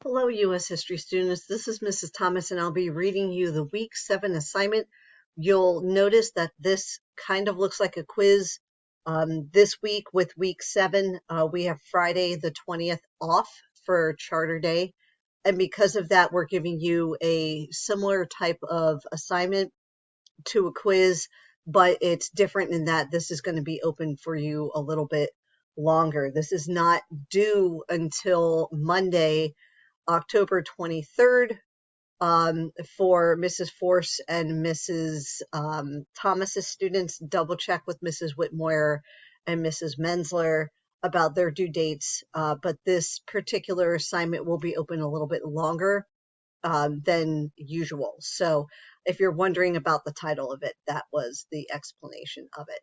Hello, U.S. History students. This is Mrs. Thomas, and I'll be reading you the Week 7 assignment. You'll notice that this kind of looks like a quiz. This week with Week 7, we have Friday the 20th off for Charter Day. And because of that, we're giving you a similar type of assignment to a quiz, but it's different in that this is going to be open for you a little bit longer. This is not due until Monday, October 23rd, for Mrs. Force and Mrs. Thomas's students. Double check with Mrs. Whitmoyer and Mrs. Mensler about their due dates, but this particular assignment will be open a little bit longer than usual. So if you're wondering about the title of it, that was the explanation of it.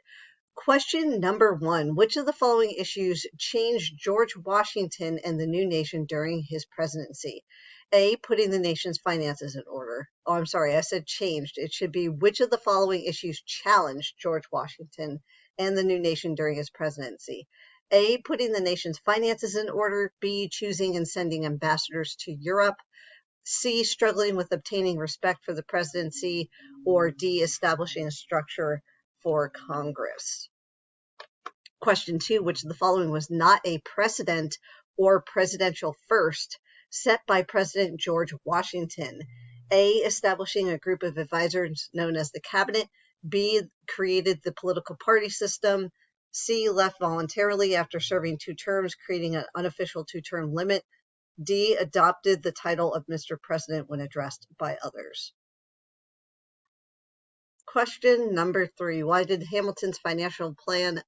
Question number 1. Which of the following issues changed George Washington and the new nation during his presidency? A, putting the nation's finances in order. Oh, I'm sorry, I said changed. It should be which of the following issues challenged George Washington and the new nation during his presidency? A, putting the nation's finances in order. B, choosing and sending ambassadors to Europe. C, struggling with obtaining respect for the presidency. Or D, establishing a structure for Congress. Question 2, which of the following was not a precedent or presidential first set by President George Washington? A, establishing a group of advisors known as the cabinet. B, created the political party system. C, left voluntarily after serving 2 terms, creating an unofficial 2-term limit. D, adopted the title of Mr. President when addressed by others. Question number 3, what did Hamilton's financial plan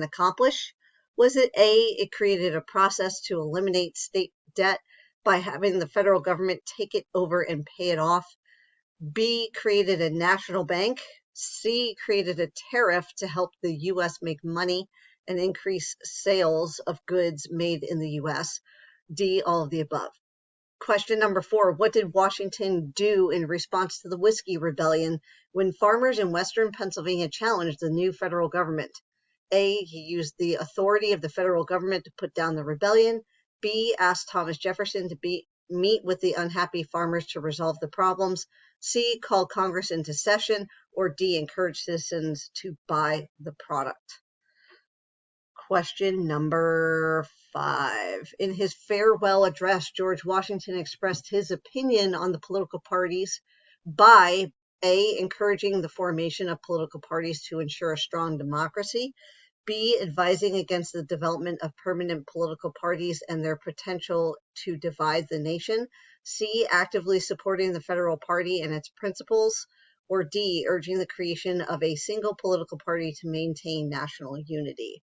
accomplish? Was it A, it created a process to eliminate state debt by having the federal government take it over and pay it off? B, created a national bank. C, created a tariff to help the U.S. make money and increase sales of goods made in the U.S. D, all of the above. Question number 4, what did Washington do in response to the Whiskey Rebellion when farmers in western Pennsylvania challenged the new federal government? A, he used the authority of the federal government to put down the rebellion. B, asked Thomas Jefferson to meet with the unhappy farmers to resolve the problems. C, called Congress into session. Or D, encouraged citizens to buy the product. Question number 5. In his farewell address, George Washington expressed his opinion on the political parties by A, encouraging the formation of political parties to ensure a strong democracy. B, advising against the development of permanent political parties and their potential to divide the nation. C, actively supporting the federal party and its principles. Or D, urging the creation of a single political party to maintain national unity.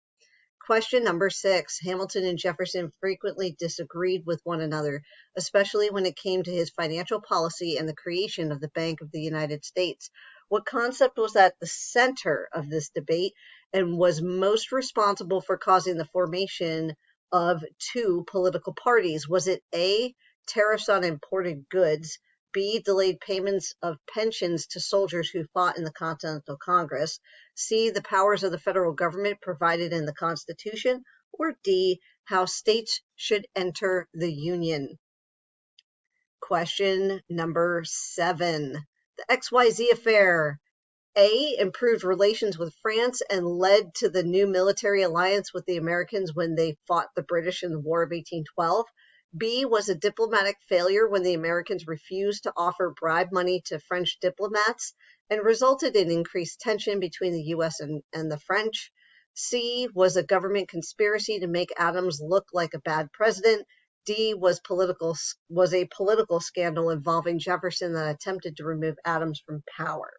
Question number 6. Hamilton and Jefferson frequently disagreed with one another, especially when it came to his financial policy and the creation of the Bank of the United States. What concept was at the center of this debate and was most responsible for causing the formation of 2 political parties? Was it A, tariffs on imported goods, B, delayed payments of pensions to soldiers who fought in the Continental Congress, C, the powers of the federal government provided in the Constitution, or D, how states should enter the Union? Question number 7. The XYZ affair. A, improved relations with France and led to the new military alliance with the Americans when they fought the British in the War of 1812. B, was a diplomatic failure when the Americans refused to offer bribe money to French diplomats and resulted in increased tension between the U.S. and the French. C, was a government conspiracy to make Adams look like a bad president. D, was a political scandal involving Jefferson that attempted to remove Adams from power.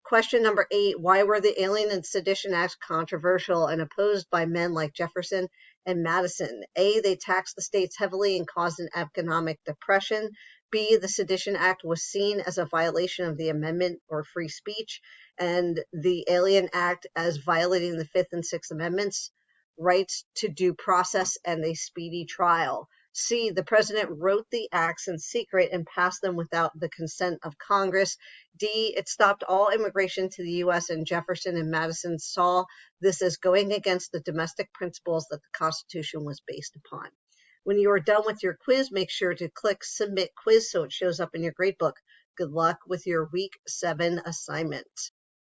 Question number 8, why were the Alien and Sedition Acts controversial and opposed by men like Jefferson and Madison? A, they taxed the states heavily and caused an economic depression. B, the Sedition Act was seen as a violation of the amendment or free speech, and the Alien Act as violating the 5th and 6th Amendments, rights to due process and a speedy trial. C, the president wrote the acts in secret and passed them without the consent of Congress. D, it stopped all immigration to the U.S., and Jefferson and Madison saw this as going against the domestic principles that the Constitution was based upon. When you are done with your quiz, make sure to click Submit Quiz so it shows up in your gradebook. Good luck with your week 7 assignment.